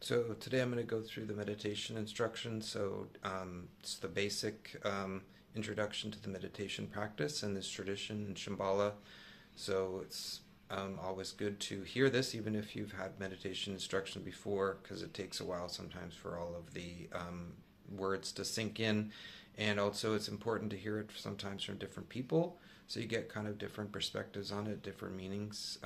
So today I'm going to go through the meditation instructions. It's the basic introduction to the meditation practice in this tradition in Shambhala. So it's always good to hear this, even if you've had meditation instruction before, because it takes a while sometimes for all of the words to sink in. And also it's important to hear it sometimes from different people, so you get kind of different perspectives on it, different meanings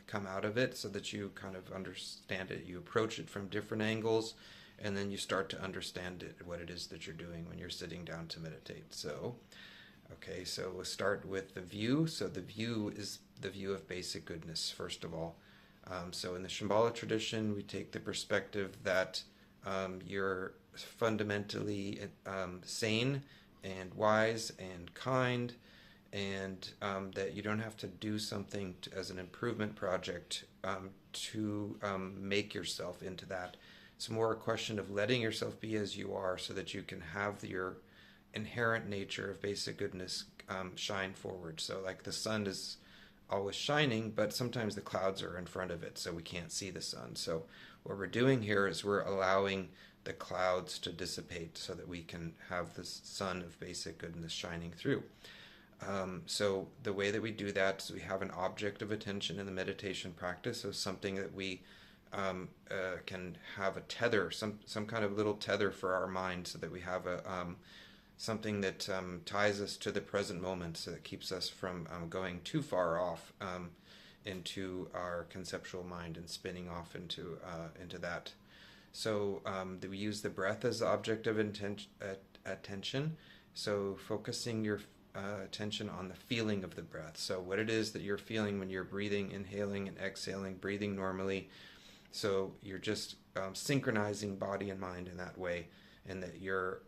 come out of it, so that you kind of understand it. You approach it from different angles, and then you start to understand it, what it is that you're doing when you're sitting down to meditate. So we'll start with the view. So the view is the view of basic goodness, first of all. So in the Shambhala tradition, we take the perspective that you're fundamentally sane and wise and kind, and that you don't have to do something as an improvement project to make yourself into that. It's more a question of letting yourself be as you are, so that you can have your inherent nature of basic goodness shine forward. So like the sun is always shining, but sometimes the clouds are in front of it, so we can't see the sun. So what we're doing here is we're allowing the clouds to dissipate so that we can have the sun of basic goodness shining through. So the way that we do that is we have an object of attention in the meditation practice, so something that we can have a tether, some kind of little tether for our mind, so that we have something that ties us to the present moment, so that keeps us from going too far off into our conceptual mind and spinning off into that. So we use the breath as the object of attention. So focusing your attention on the feeling of the breath. So what it is that you're feeling when you're breathing, inhaling and exhaling, breathing normally. So you're just synchronizing body and mind in that way, and that you're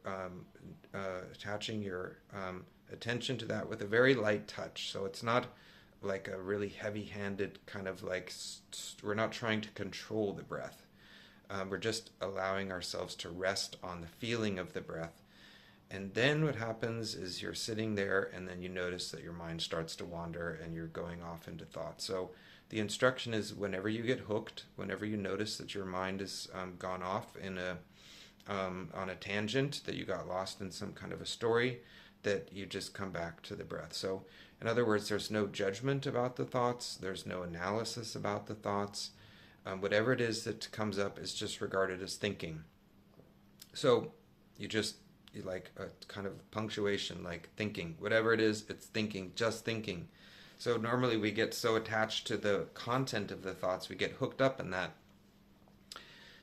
attaching your attention to that with a very light touch. So it's not like a really heavy-handed kind of like, we're not trying to control the breath. We're just allowing ourselves to rest on the feeling of the breath. And then what happens is you're sitting there, and then you notice that your mind starts to wander and you're going off into thought. So the instruction is, whenever you get hooked, whenever you notice that your mind has gone off in on a tangent, that you got lost in some kind of a story, that you just come back to the breath. So in other words, there's no judgment about the thoughts, there's no analysis about the thoughts. Whatever it is that comes up is just regarded as thinking. So you like a kind of punctuation, like thinking. Whatever it is, it's thinking, just thinking. So normally we get so attached to the content of the thoughts, we get hooked up in that,